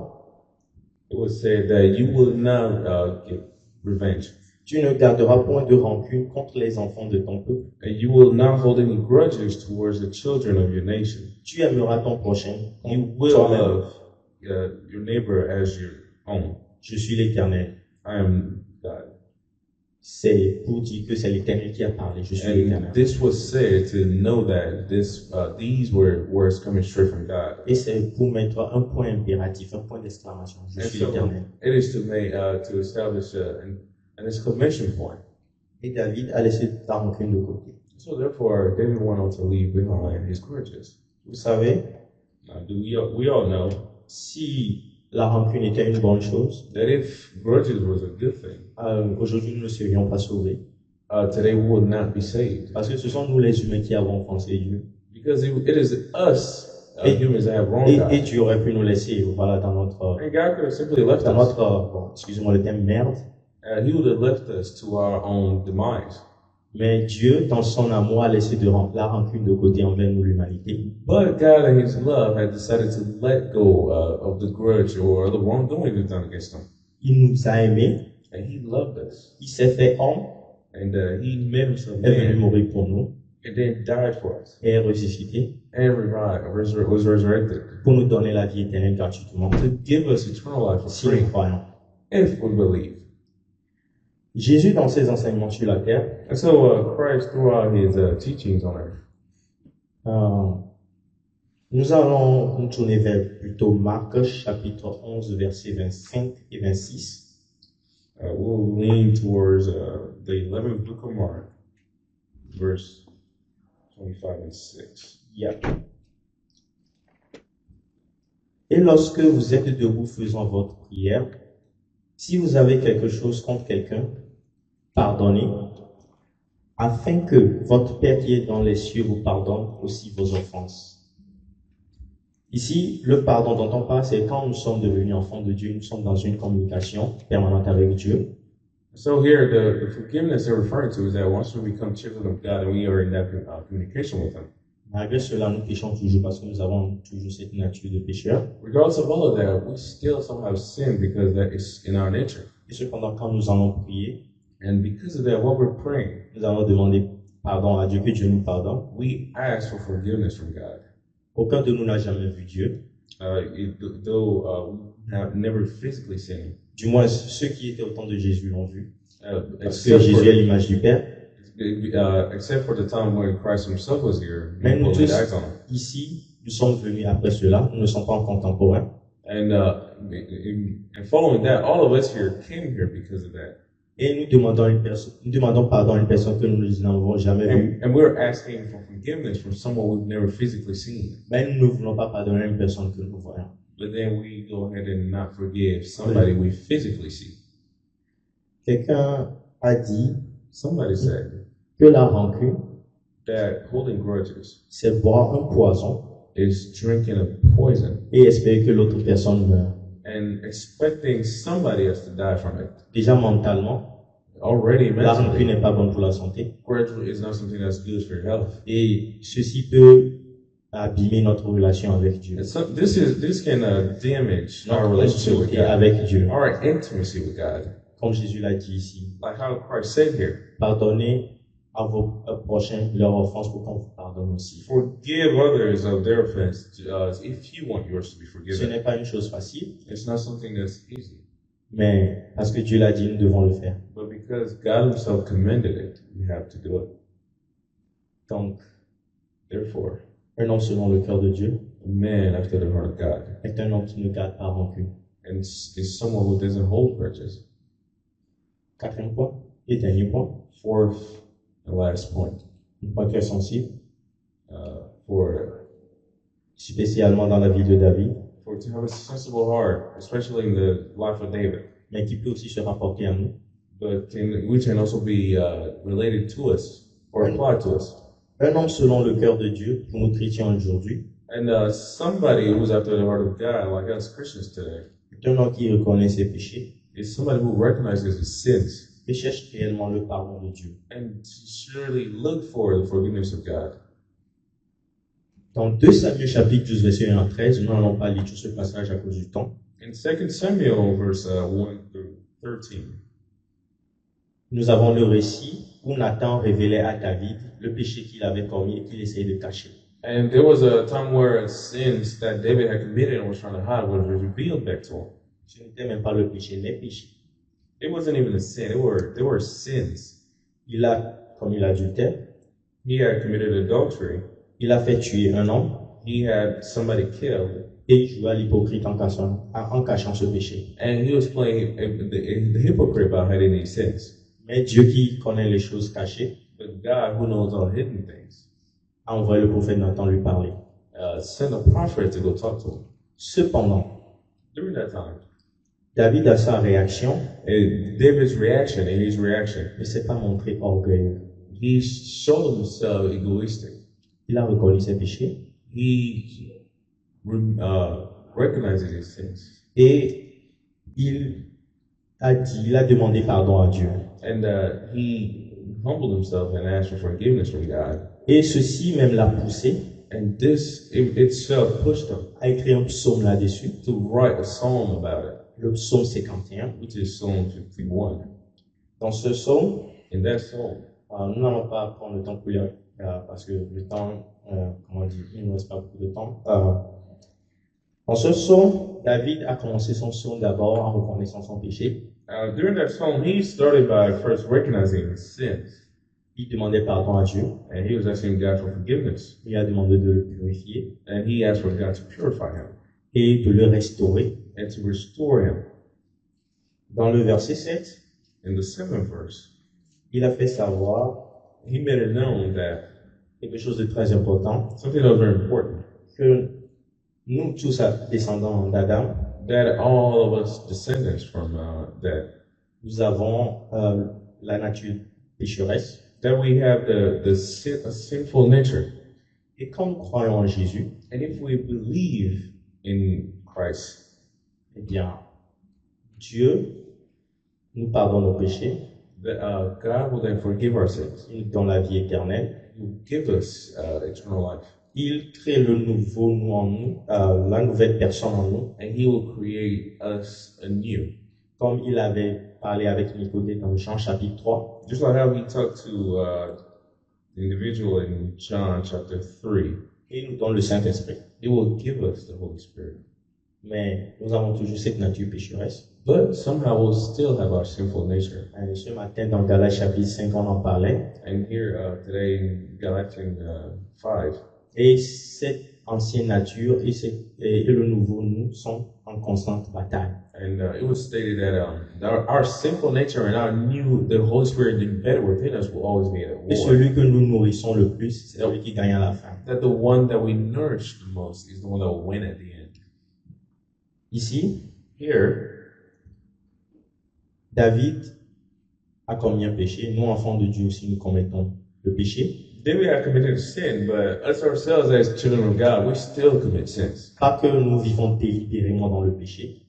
it was said that you will not get revenge, tu ne garderas point de rancune contre les enfants de ton peuple, and you will not hold any grudges towards the children of your nation. tu aimeras ton prochain You comme will toi-même. love your neighbor as your own. Je suis l'Éternel. » I am God. C'est pour dire que c'est l'Éternel qui a parlé, je suis And l'Éternel. this was said to know that these were words coming straight from God. Et c'est pour mettre un point impératif, un point d'exclamation. Je And suis so l'Éternel. it is to establish an exclamation point. Et David a laissé la rancune de côté. So therefore, David went on to leave behind his grudges. Vous savez, Now, we all know si la rancune était une bonne chose, that if grudges was a good thing, aujourd'hui nous ne serions pas sauvés. today we would not be saved. Parce que ce sont nous les humains qui avons offensé Dieu. Because it is us, Et- humans, that have wronged Et God. Dieu aurait pu nous laisser, voilà, dans notre, And God could have simply left dans us. notre, bon, excusez-moi le terme merde. He would have left us to our own demise. Mais Dieu, dans son amour, a laissé la rancune de côté envers nous, l'humanité. But God, in His love, had decided to let go of the grudge or the wrongdoing we've done against Him. Il nous a aimés, And He loved us. il s'est fait homme, And He made Himself est venu man mourir pour nous, and then died for us. et est ressuscité And was resurrected pour nous donner la vie éternelle gratuitement, to give us eternal life for si free nous croyons. if we believe. Jésus, dans ses enseignements sur la terre, And so Christ, throughout His teachings on earth, nous allons nous tourner vers plutôt Marc, chapitre 11, versets 25 et 26. we'll lean towards the 11th book of Mark, verse 25 and 6. Et lorsque vous êtes debout faisant votre prière, si vous avez quelque chose contre quelqu'un, pardonnez, afin que votre Père qui est dans les cieux vous pardonne aussi vos offenses. Ici, le pardon dont on parle, c'est quand nous sommes devenus enfants de Dieu, nous sommes dans une communication permanente avec Dieu. So here, the forgiveness they're referring to is that once we become children of God and we are in that communication with Him, Malgré cela, nous péchons toujours parce que nous avons toujours cette nature de pécheur. regardless of all of that, we still somehow sin because that is in our nature. Et cependant, quand nous allons prier, And because of that, while we're praying, nous allons demander pardon à Dieu, que Dieu nous pardonne. we ask for forgiveness from God. Aucun de nous n'a jamais vu Dieu. Though have never physically seen him. Du moins, ceux qui étaient au temps de Jésus l'ont vu. Parce que Except Jésus est for, l'image du Père. except for the time when Christ himself was here, Mais nous people tous, did act on him. ici, nous sommes venus après cela. Nous ne sommes pas contemporains. And following that, all of us here came here because of that. Et nous demandons pardon à une personne que nous n'avons jamais vue. And we're asking for forgiveness from someone we've never physically seen. Mais nous ne voulons pas pardonner à une personne que nous voyons. But then we go ahead and not forgive somebody we physically see. Quelqu'un a dit Somebody said que la rancune, that holding grudges c'est boire un poison is drinking a poison et espérer que l'autre personne meure. and expecting somebody else to die from it. Déjà mentalement, Already la rancune mentally, n'est pas bonne pour la santé. grudge is not something that's good for your health. Et ceci peut abîmer notre relation avec Dieu. This can damage our Notre relationship with intimité God, avec Dieu. our intimacy with God. Comme Jésus l'a dit ici. Like how Christ said here, Pardonnez à vos prochains leur offense pour qu'on vous pardonne aussi. forgive others of their offense if you want yours to be Ce forgiven. n'est pas une chose facile, It's not something that's easy, mais parce que Dieu l'a dit, nous devons le faire. but because God himself commended it, we have to do it. Donc, Therefore, un homme selon le cœur de Dieu a man after the heart of God est un homme qui ne garde pas rancune. and is someone who doesn't hold grudges. Quatrième point et dernier point, Fourth and last point, un point très sensible, for spécialement dans la vie de David, to have a sensible heart, especially in the life of David, mais qui peut aussi se rapporter à nous. which can also be related to us or applied to us. Un homme selon le cœur de Dieu, pour nous chrétiens aujourd'hui, And somebody who's after the heart of God, like us Christians today, est un homme qui reconnaît ses péchés is somebody who recognizes his sins et cherche réellement le pardon de Dieu. and surely look for the forgiveness of God. Dans 2 Samuel chapitre 12 verset 1 à 13, nous n'allons pas lire tout ce passage à cause du temps. In 2 Samuel verse 1 through 13, Nous avons le récit où Nathan révélait à David le péché qu'il avait commis et qu'il essayait de cacher. and there was a time where sins that David had committed and was trying to hide was revealed back to him. Ce n'était même pas le péché, les péchés. It wasn't even a sin; they were sins. Il a commis l'adultère, He had committed adultery. il a fait tuer un homme He had somebody killed, et il jouait à l'hypocrite en cachant ce péché. and he was playing the hypocrite by hiding these sins. Mais Dieu qui connaît les choses cachées But God, who knows all hidden things, a envoyé le prophète Nathan lui parler. sent a prophet to go talk to him. Cependant, During that time, David a sa réaction and David's reaction and his reaction, ne s'est pas montré orgueilleux. he showed himself egoistic. Il a reconnu ses péchés He recognizes his sins, et il a demandé pardon à Dieu. and he humbled himself and asked for forgiveness from God. Et ceci même l'a poussé And this itself pushed him à écrire un psaume là-dessus, to write a psalm about it, le psaume 51. which is Psalm 51. Dans ce psaume, In that psalm, nous n'allons pas prendre le temps pour lire parce que le temps, comment dire, il ne nous reste pas beaucoup de temps. Dans ce psaume, David a commencé son psaume d'abord en reconnaissant son péché. during that psalm, he started by first recognizing his sins, Il demandait pardon à Dieu. and he was asking God for forgiveness, Il a demandé de le purifier and he asked for God to purify him et de le restaurer. and to restore him. Dans le verset 7, In the 7th verse, il a fait savoir he made it known that quelque chose de très important, something that was very important, que nous tous descendants d'Adam, that all of us descendants from that, nous avons la nature pécheresse. that we have a sinful nature. Et quand nous croyons en Jésus, And if we believe in Christ, eh bien, Dieu nous pardonne nos péchés, that God will then forgive our sins. il nous donne la vie éternelle, He will give us eternal life. il crée le nouveau nous en nous, la nouvelle personne en nous, And He will create us anew. comme il avait parlé avec Nicodème dans Jean chapitre 3. Just like how He talked to the individual in John chapter 3. Et il nous donne le Saint-Esprit. He will give us the Holy Spirit. mais nous avons toujours cette nature pécheresse. But somehow we'll still have our sinful nature. Ce matin, dans Galates chapitre 5, on en parlait. And here today in Galatians 5, Et cette ancienne nature et le nouveau nous sont en constante bataille. and it was stated that our sinful nature and our the Holy Spirit embedded within us will always be at Et war. celui que nous nourrissons le plus, c'est celui qui gagne à la fin. That the one that we nourish the most is the one that will win at the end. Ici, Here, David a commis un péché. Nous, enfants de Dieu aussi, nous commettons le péché. David had committed sin, but us ourselves as children of God, we still commit sins. Pas que nous vivons délibérément dans le péché,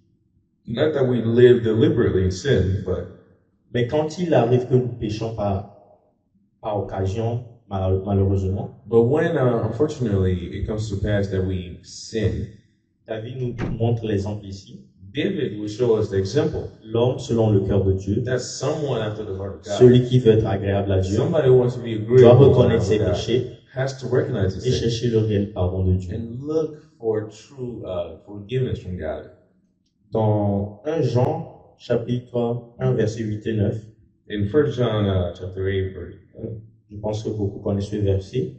Not that we live deliberately in sin, but mais quand il arrive que nous péchons par occasion, malheureusement, when unfortunately it comes to pass that we sin, David nous montre l'exemple ici. David will show us the example. L'homme selon le cœur de Dieu, That's someone after the heart of God. celui qui veut être agréable à Dieu, Somebody who wants to be doit agreeable to reconnaître ses God péchés has to recognize his et sin chercher le réel pardon de Dieu. and look for true forgiveness from God. Dans 1 Jean, chapitre 1, versets 8 et 9, In 1 John chapter 8, verse je pense que beaucoup connaissent ce verset.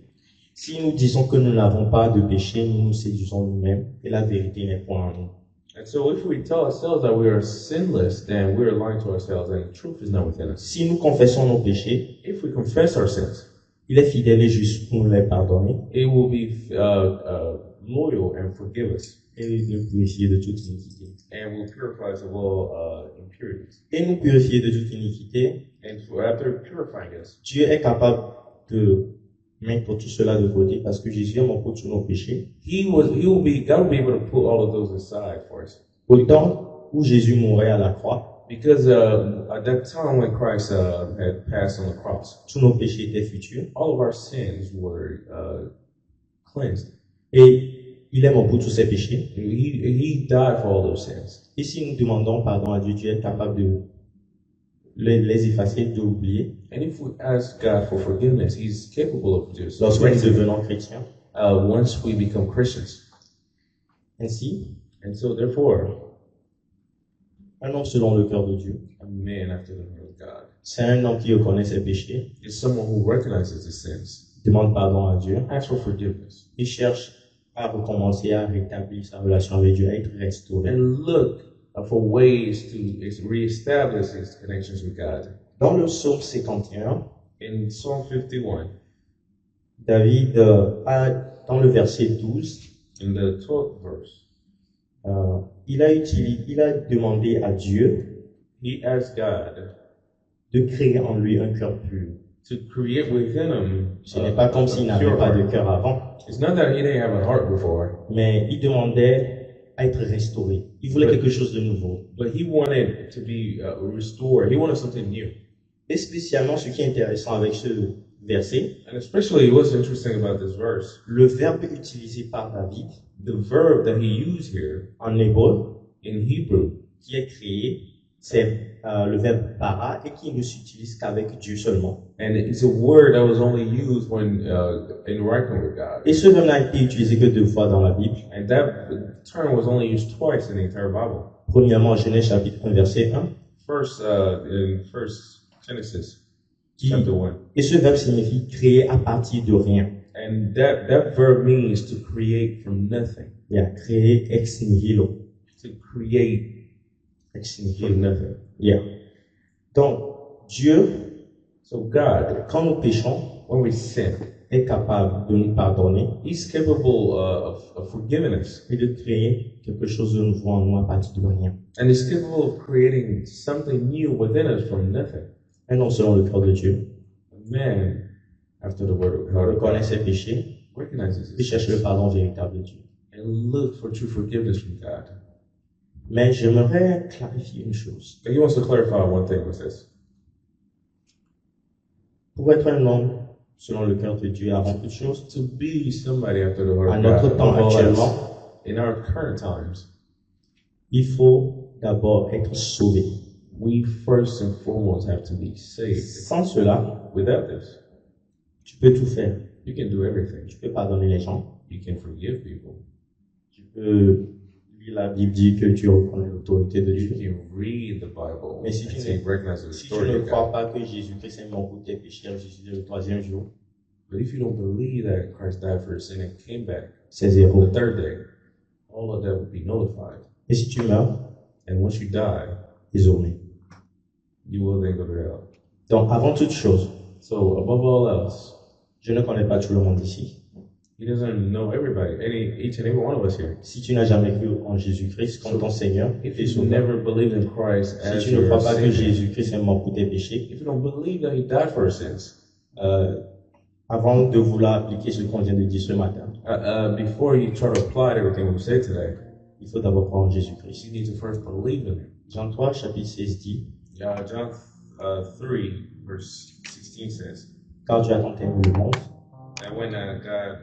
Si nous disons que nous n'avons pas de péché, nous nous séduisons nous-mêmes et la vérité n'est point en nous. and so if we tell ourselves that we are sinless, then we are lying to ourselves and the truth is not within us. Si nous confessons nos péchés, If we confess our sins, il est fidèle et juste pour nous les pardonner it will be loyal and forgive us et nous purifier de toute iniquité. and will purify us of all impurities. Et nous purifier de toute iniquité, And after purifying us, Dieu est capable de mettre tout cela de côté parce que Jésus est mort pour tous nos péchés. God will be able to put all of those aside for us. Au temps où Jésus mourait à la croix, Because at that time when Christ had passed on the cross, tous nos péchés étaient futurs all of our sins were cleansed. et il est mort pour tous ces péchés. He died for all those sins. Et si nous demandons pardon à Dieu, Dieu est capable de les effacer, de l'oublier. And if we ask God for forgiveness, He's capable of just Lorsque nous erasing it, devenons chrétiens, once we become Christians. ainsi, And so, therefore, un homme selon le cœur de Dieu, a man after the heart of God c'est un homme qui reconnaît ses péchés, is someone who recognizes his sins, demande pardon à Dieu, asks for forgiveness, il cherche à recommencer à rétablir sa relation avec Dieu, à être restauré. and look for ways to reestablish his connections with God. Dans le psaume 51, In Psalm 51, David a, dans le verset 12, in the 12th verse, il a demandé à Dieu he asked God de créer en lui un cœur pur. to create within him Ce n'est pas comme s'il n'avait pure pas de heart. cœur avant, It's not that he didn't have a heart before, mais il demandait à être restauré. Il voulait quelque chose de nouveau. but he wanted to be restored. He wanted something new. Et spécialement, ce qui est intéressant avec ce verset, And especially what's interesting about this verse, le verbe utilisé par David the verb that he used here en hébreu, in Hebrew, qui est créé, c'est le verbe bara et qui ne s'utilise qu'avec Dieu seulement. and it's a word that was only used when interacting with God. Et ce verbe n'a été utilisé que 2 fois dans la Bible. And that term was only used twice in the entire Bible. Premièrement, en Genèse chapitre 1, verset 1. First, in Genesis Qui, chapter 1. et ce verbe signifie créer à partir de rien. And that verb means to create from nothing. Yeah, créer ex nihilo. To create Ex from nihilo. nothing. Yeah. Donc, Dieu, So God, quand nous péchons, when we sin, est capable de nous pardonner He's capable of forgiving us. et de créer quelque chose de nouveau en nous à partir de rien. And He's capable of creating something new within us from nothing. Un homme selon le cœur de Dieu A man, after the word of God, reconnaît ses péchés recognizes et his cherche le sins pardon véritable de Dieu. and look for true forgiveness from God. Mais j'aimerais clarifier une chose. And He wants to clarify one thing with this. Pour être un homme selon le cœur de Dieu avant toute chose, To be somebody after the heart à of notre God, temps above all actuellement, else, in our current times, il faut d'abord être sauvé. we first and foremost have to be saved. Sans cela, Without this, tu peux tout faire. you can do everything. Tu peux pardonner les gens, You can forgive people. tu peux Oui, la Bible dit que tu reconnais l'autorité de You Dieu. can read the Bible Mais si and tu say, recognize the Si tu authority ne of crois God. pas que Jésus-Christ est mort pour tes péchés, ressuscité le troisième jour, But if you don't believe that Christ died for your sin and came back c'est on zéro. the third day, all of that would be nullified. Et si tu meurs, And once you die, désormais. you will then go to hell. Donc, avant toute chose, So above all else, je ne connais pas tout le monde ici. he doesn't know everybody, each and every one of us here. Si tu n'as jamais cru en Jésus-Christ comme ton Seigneur et If you Sauveur, never believed in Christ si as tu ne your crois pas que Savior, Jésus-Christ est mort pour tes péchés, if you don't believe that he died for our sins, avant de vouloir appliquer ce qu'on vient de dire ce matin, before you try to apply everything we said today, il faut d'abord croire en Jésus-Christ. you need to first believe in him. Jean 3, chapitre 16 dit, John 3, verse 16 says, car Dieu a tant aimé le monde, that when God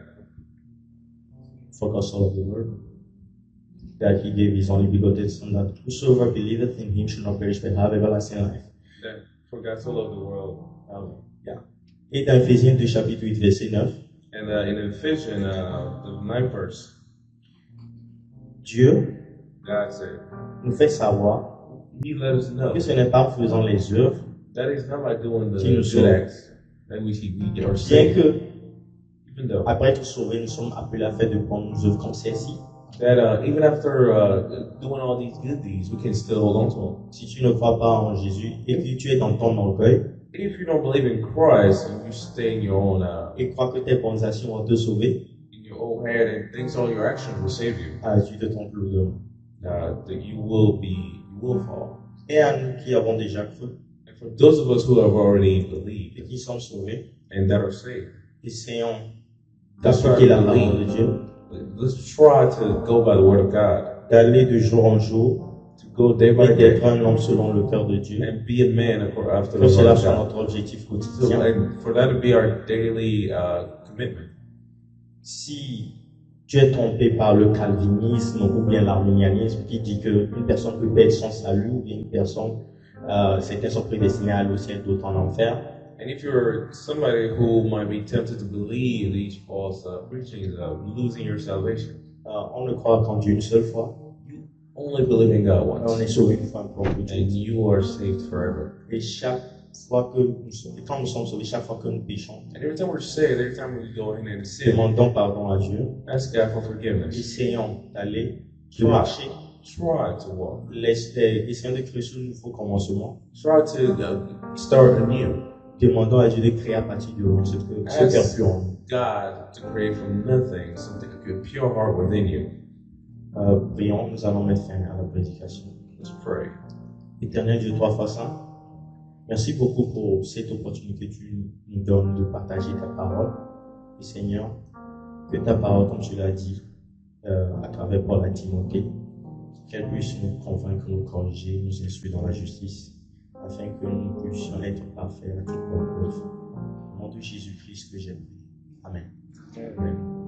for God so loved the world, that he gave his only begotten Son, that whosoever believeth in him should not perish but have everlasting life. for God so loved the world. Et dans Éphésiens 2, chapitre 8, verset 9, And in Ephesians, the 9th verse, Dieu God said, nous fait savoir he let us know que ce n'est pas en faisant les œuvres, that is not by doing the Qui nous good sauve. acts that we are bien saved, que, even though après être sauvés, nous sommes appelés à faire de bonnes œuvres comme celle-ci. that even after doing all these good deeds, we can still hold on to them. Si tu ne crois pas en Jésus et que tu es dans ton orgueil If you don't believe in Christ and you stay in your own et crois que tes bonnes actions vont te sauver, in your own head and thinks all your actions will save you, tu te trompes lourdement. that you will fall. Et à nous qui avons déjà cru And for those of us who have already et believed qui sommes sauvés, and that are saved, essayons That's d'appliquer la right. parole de Dieu, let's try to go by the word of God, d'aller de jour en jour to go day by et d'être day un homme selon le cœur de Dieu, and be a man after que the cela word of soit God. notre objectif So, quotidien. and for that to be our daily commitment. Si tu es trompé par le calvinisme ou bien l'arminianisme qui dit qu'une personne peut perdre son salut ou bien une personne, certains sont prédestinés à aller au ciel, d'autres en enfer, And if you're somebody who might be tempted to believe these false preachings of losing your salvation, on ne croit qu'en Dieu une seule fois, only believe in God on once, est sauvé une fois pour Dieu. and you are saved forever. Et chaque fois que nous sommes, quand nous sommes sauvés, chaque fois que nous péchons, And every time we're saved, every time we go in and sin, demandons pardon à Dieu, ask God for forgiveness. essayons d'aller, de marcher, Try to walk. essayons de créer ce nouveau commencement, Try to start anew. demandons à Dieu de créer à partir de nous ce cœur pur en nous. God to create from nothing something a pure heart within you. Prions, nous allons mettre fin à la prédication. Let's pray. Éternel Dieu, trois fois saint, merci beaucoup pour cette opportunité que tu nous donnes de partager ta parole. Et Seigneur, que ta parole, comme tu l'as dit, à travers Paul à Timothée, qu'elle puisse nous convaincre, nous corriger, nous instruire dans la justice, afin que nous puissions être parfaits à toute bonne œuvre. Au nom de Jésus-Christ que j'ai prié. Amen. Amen.